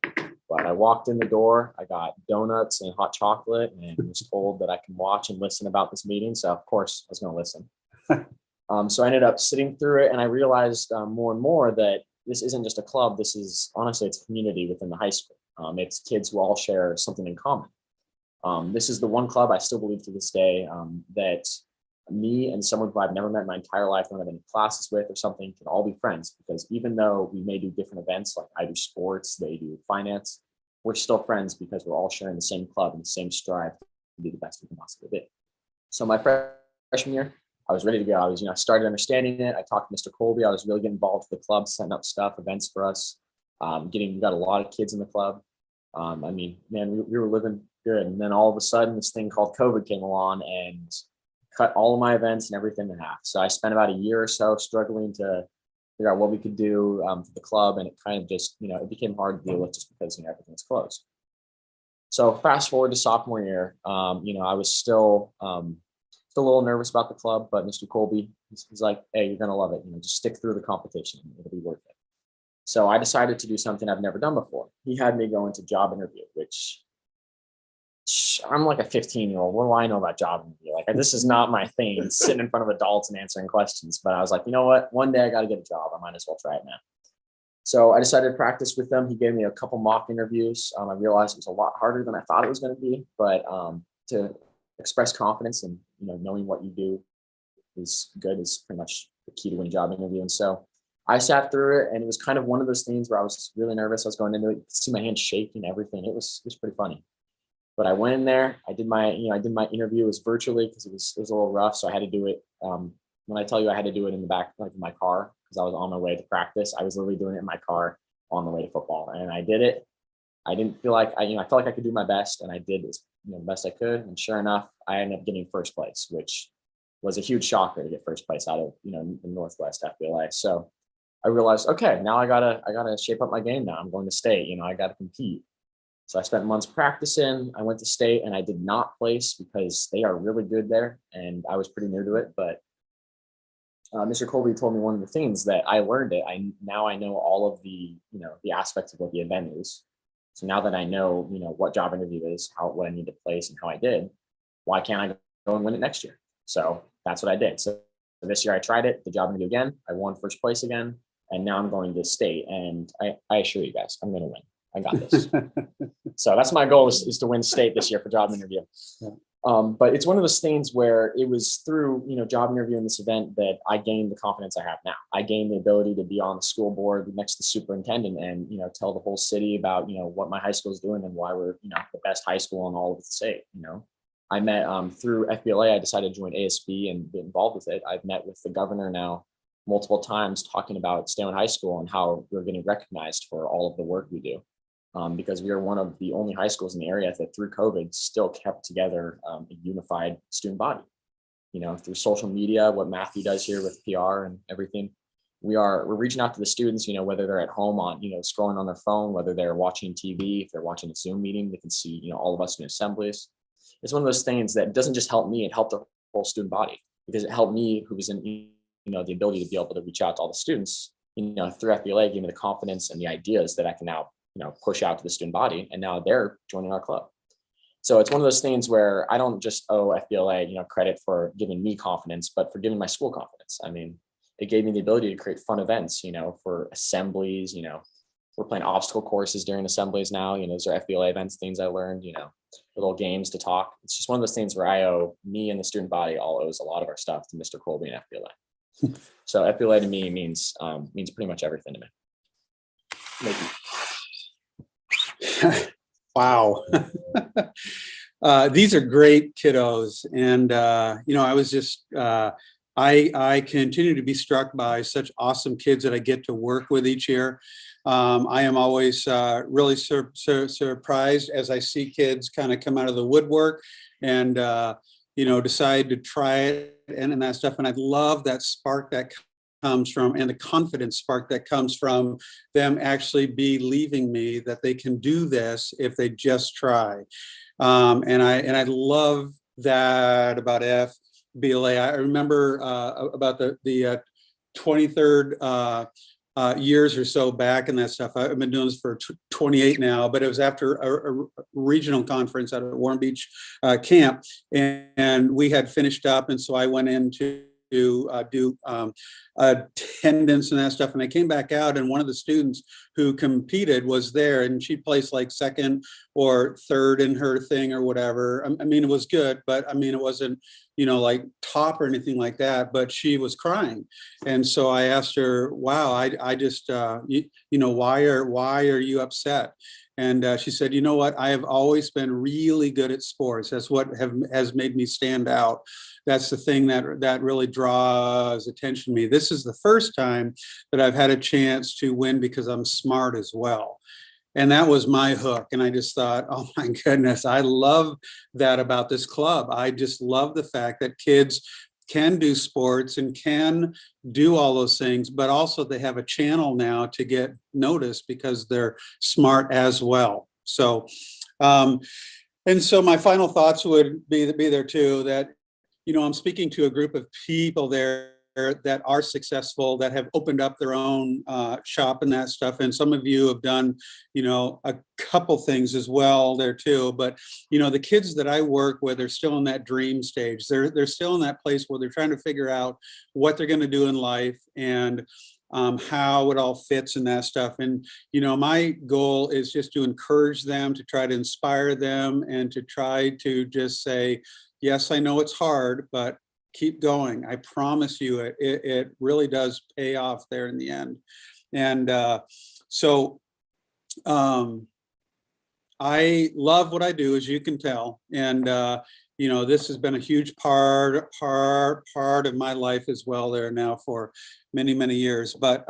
But I walked in the door. I got donuts and hot chocolate, and was told that I can watch and listen about this meeting. So of course I was going to listen. So I ended up sitting through it, and I realized more and more that this isn't just a club. This is honestly, it's a community within the high school. It's kids who all share something in common. This is the one club I still believe to this day that me and someone who I've never met in my entire life, don't have any classes with or something, can all be friends. Because even though we may do different events, like I do sports, they do finance, we're still friends because we're all sharing the same club and the same strive to be the best we can possibly be. So my freshman year, I was ready to go. I started understanding it. I talked to Mr. Colby. I was really getting involved with the club, setting up stuff, events for us. We got a lot of kids in the club. We were living good. And then all of a sudden, this thing called COVID came along and cut all of my events and everything in half. So I spent about a year or so struggling to figure out what we could do for the club. And it kind of just, it became hard to deal with just because, everything was closed. So fast forward to sophomore year, I was still a little nervous about the club, but Mr. Colby, he's like, hey, you're going to love it. Just stick through the competition. It'll be worth it. So I decided to do something I've never done before. He had me go into job interview, which I'm like a 15-year-old. What do I know about job interview? Like, this is not my thing, sitting in front of adults and answering questions. But I was like, you know what? One day I got to get a job. I might as well try it now. So I decided to practice with them. He gave me a couple mock interviews. I realized it was a lot harder than I thought it was going to be. But to express confidence and knowing what you do is good is pretty much the key to win a job interview. And so I sat through it, and it was kind of one of those things where I was really nervous. I was going into it, you could see my hands shaking, everything. It was pretty funny. But I went in there. I did my interview. It was virtually because it was a little rough, so I had to do it. When I tell you I had to do it in the back, like in my car, because I was on my way to practice. I was literally doing it in my car on the way to football, and I did it. I didn't feel like I felt like I could do my best, and I did the best I could. And sure enough, I ended up getting first place, which was a huge shocker to get first place out of the Northwest FBLA. So I realized, okay, now I gotta shape up my game. Now I'm going to state. I got to compete. So I spent months practicing. I went to state, and I did not place because they are really good there, and I was pretty new to it. But Mr. Colby told me one of the things that I learned it. Now I know all of the the aspects of what the event is. So now that I know what job interview is, what I need to place, and how I did, why can't I go and win it next year? So that's what I did. So this year I tried it, the job interview again. I won first place again, and now I'm going to state. And I assure you guys, I'm going to win. I got this. So that's my goal is to win state this year for job interview. Yeah. But it's one of those things where it was through, job interview in this event that I gained the confidence I have now. I gained the ability to be on the school board next to the superintendent and, tell the whole city about, what my high school is doing and why we're, the best high school in all of the state. I met through FBLA, I decided to join ASB and get involved with it. I've met with the governor now multiple times talking about Stanwood High School and how we're getting recognized for all of the work we do. Because we are one of the only high schools in the area that through COVID still kept together a unified student body. Through social media, what Matthew does here with PR and everything, we're reaching out to the students, whether they're at home on, scrolling on their phone, whether they're watching TV, if they're watching a Zoom meeting, they can see, all of us in assemblies. It's one of those things that doesn't just help me, it helped the whole student body because it helped me who was in, the ability to be able to reach out to all the students, through FBLA, gave me the confidence and the ideas that I can now push out to the student body, and now they're joining our club. So it's one of those things where I don't just owe FBLA, credit for giving me confidence, but for giving my school confidence. It gave me the ability to create fun events, for assemblies, We're playing obstacle courses during assemblies now. Those are FBLA events, things I learned, little games to talk. It's just one of those things where me and the student body all owes a lot of our stuff to Mr. Colby and FBLA. So FBLA to me means pretty much everything to me. Thank you. Wow. These are great kiddos. And, I was just, I continue to be struck by such awesome kids that I get to work with each year. I am always really surprised as I see kids kind of come out of the woodwork and, decide to try it and that stuff. And I love that spark that comes from, and the confidence spark that comes from them actually believing me that they can do this if they just try. And I love that about FBLA. I remember about the 23rd years or so back and that stuff. I've been doing this for 28 now, but it was after a regional conference out at Warm Beach camp, and we had finished up, and so I went in to do attendance and that stuff, and I came back out, and one of the students who competed was there, and she placed like second or third in her thing or whatever. I mean, it was good, but I mean, it wasn't like top or anything like that, but she was crying. And so I asked her, wow, I just why are you upset? And she said, you know what, I have always been really good at sports. That's what has made me stand out. That's the thing that really draws attention to me. This is the first time that I've had a chance to win because I'm smart as well. And that was my hook. And I just thought, oh my goodness, I love that about this club. I just love the fact that kids can do sports and can do all those things, but also they have a channel now to get noticed because they're smart as well. So, and so my final thoughts would be there too, that, I'm speaking to a group of people there that are successful, that have opened up their own shop and that stuff. And some of you have done, a couple things as well there too. But, the kids that I work with are still in that dream stage. They're still in that place where they're trying to figure out what they're going to do in life and how it all fits and that stuff. And, my goal is just to encourage them, to try to inspire them, and to try to just say, yes, I know it's hard, but keep going. I promise you, it really does pay off there in the end. And so I love what I do, as you can tell. And this has been a huge part of my life as well there now for many, many years. But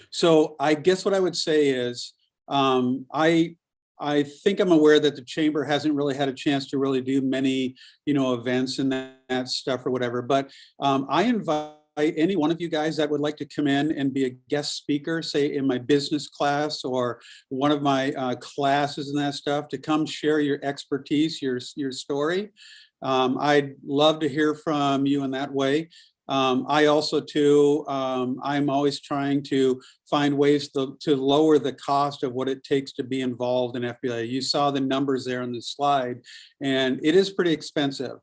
so I guess what I would say is I think I'm aware that the chamber hasn't really had a chance to really do many, events and that stuff or whatever. But I invite any one of you guys that would like to come in and be a guest speaker, say in my business class or one of my classes and that stuff, to come share your expertise, your story. I'd love to hear from you in that way. I also too, I'm always trying to find ways to lower the cost of what it takes to be involved in FBLA. You saw the numbers there on the slide, and it is pretty expensive,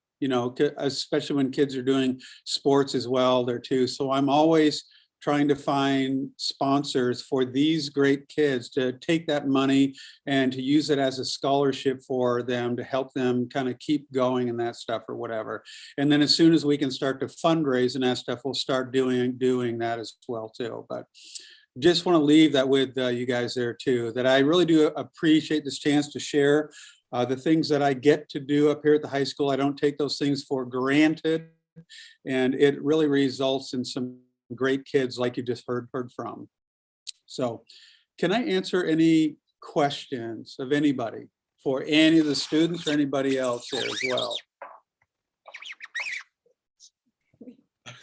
especially when kids are doing sports as well there too. So I'm always trying to find sponsors for these great kids to take that money and to use it as a scholarship for them, to help them kind of keep going and that stuff or whatever. And then as soon as we can start to fundraise and that stuff, we'll start doing that as well too. But just want to leave that with you guys there too, that I really do appreciate this chance to share the things that I get to do up here at the high school. I don't take those things for granted, and it really results in some great kids like you just heard from. So can I answer any questions of anybody for any of the students or anybody else there as well?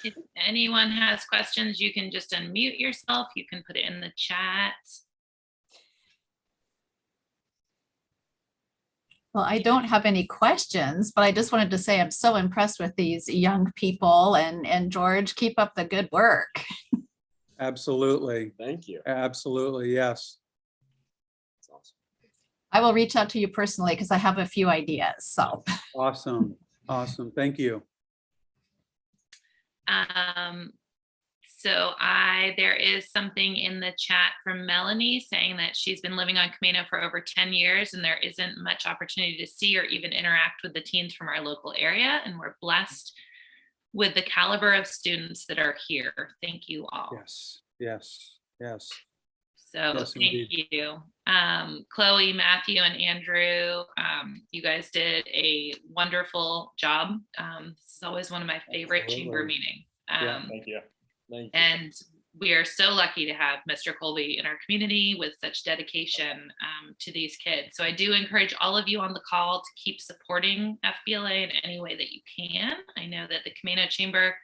If anyone has questions, you can just unmute yourself. You can put it in the chat. Well, I don't have any questions, but I just wanted to say I'm so impressed with these young people, and George, keep up the good work. Absolutely. Thank you. Absolutely. Yes. That's awesome. I will reach out to you personally because I have a few ideas. So Awesome. Awesome. Thank you. So there is something in the chat from Melanie saying that she's been living on Camano for over 10 years and there isn't much opportunity to see or even interact with the teens from our local area. And we're blessed with the caliber of students that are here. Thank you all. Yes, yes, yes. So Yes, thank indeed. you. Chloe, Matthew, and Andrew, you guys did a wonderful job. This is always one of my favorite chamber Absolutely. meetings. Yeah. Thank you. Thank you. And we are so lucky to have Mr. Colby in our community with such dedication to these kids. So I do encourage all of you on the call to keep supporting FBLA in any way that you can. I know that the Camano Chamber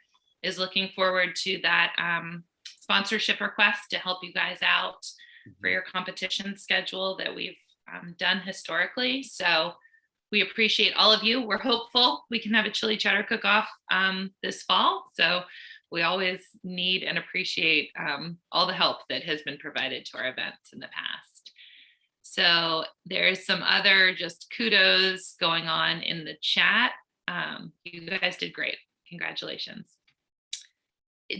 is looking forward to that sponsorship request to help you guys out for your competition schedule that we've done historically. So we appreciate all of you. We're hopeful we can have a chili cheddar cook-off this fall. So we always need and appreciate all the help that has been provided to our events in the past. So there's some other just kudos going on in the chat. You guys did great. Congratulations.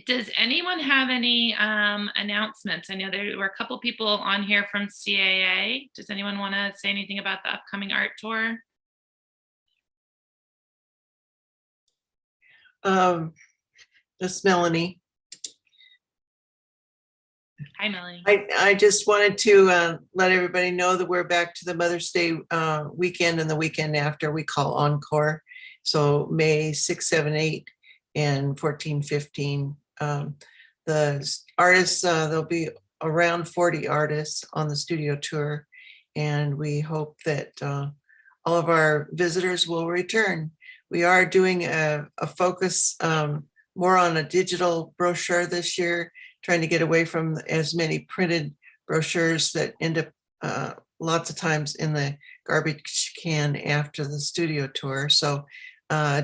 Does anyone have any announcements? I know there were a couple people on here from CAA. Does anyone want to say anything about the upcoming art tour? This is Melanie. Hi, Melanie. I just wanted to let everybody know that we're back to the Mother's Day weekend and the weekend after we call Encore. So May 6, 7, 8 and 14, 15. The artists, there'll be around 40 artists on the studio tour. And we hope that all of our visitors will return. We are doing a focus more on a digital brochure this year, trying to get away from as many printed brochures that end up lots of times in the garbage can after the studio tour. So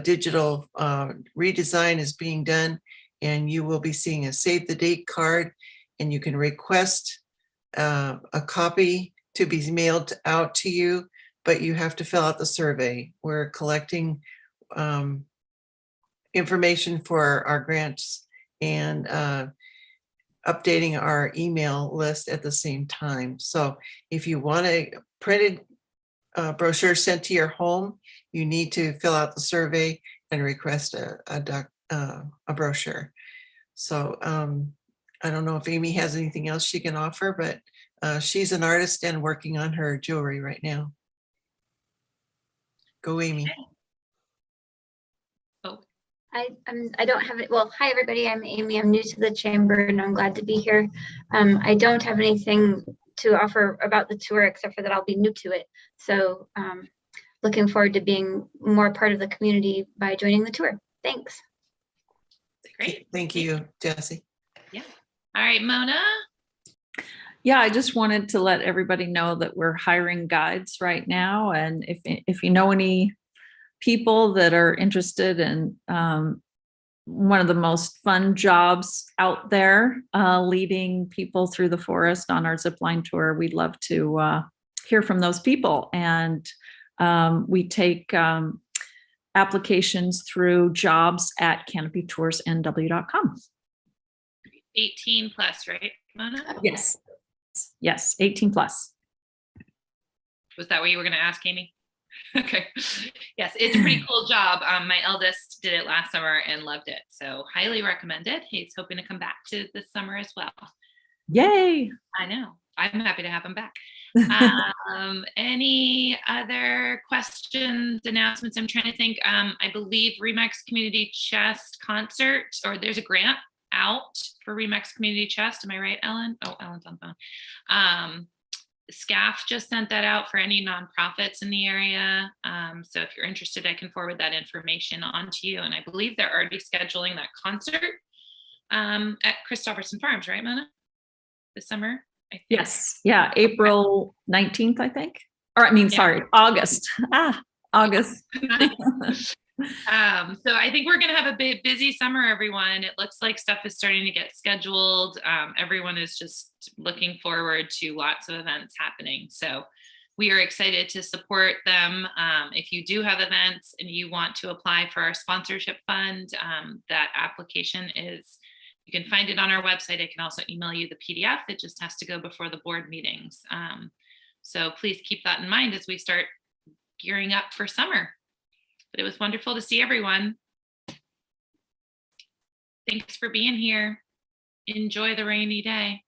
digital redesign is being done, and you will be seeing a save the date card, and you can request a copy to be mailed out to you, but you have to fill out the survey. We're collecting information for our grants and updating our email list at the same time. So if you want a printed brochure sent to your home, you need to fill out the survey and request a brochure. So I don't know if Amy has anything else she can offer, but she's an artist and working on her jewelry right now. Go, Amy. I don't have it. Well, hi everybody. I'm Amy. I'm new to the chamber and I'm glad to be here. I don't have anything to offer about the tour except for that I'll be new to it. So looking forward to being more part of the community by joining the tour. Thanks. Great. Thank you, Jessie. Yeah. All right, Mona. Yeah, I just wanted to let everybody know that we're hiring guides right now. And if you know any people that are interested in one of the most fun jobs out there, leading people through the forest on our zipline tour, we'd love to hear from those people. And we take applications through jobs@canopytoursnw.com. 18 plus, right, Mona? Yes. Yes, 18 plus. Was that what you were going to ask, Amy? Okay. Yes, it's a pretty cool job. My eldest did it last summer and loved it. So highly recommended. He's hoping to come back to this summer as well. Yay. I know. I'm happy to have him back. Any other questions, announcements? I'm trying to think. I believe Remax Community Chest concert, or there's a grant out for Remax Community Chest. Am I right, Ellen? Oh, Ellen's on the phone. SCAF just sent that out for any nonprofits in the area. So if you're interested, I can forward that information on to you. And I believe they're already scheduling that concert at Christopherson Farms, right, Mona? This summer, I think. Yes. Yeah. April 19th, I think. Or I mean, Yeah. sorry, August. August. So I think we're going to have a big busy summer, everyone. It looks like stuff is starting to get scheduled. Everyone is just looking forward to lots of events happening. So we are excited to support them. If you do have events and you want to apply for our sponsorship fund, that application is You can find it on our website. I can also email you the PDF. It just has to go before the board meetings. So please keep that in mind as we start gearing up for summer. But it was wonderful to see everyone. Thanks for being here. Enjoy the rainy day.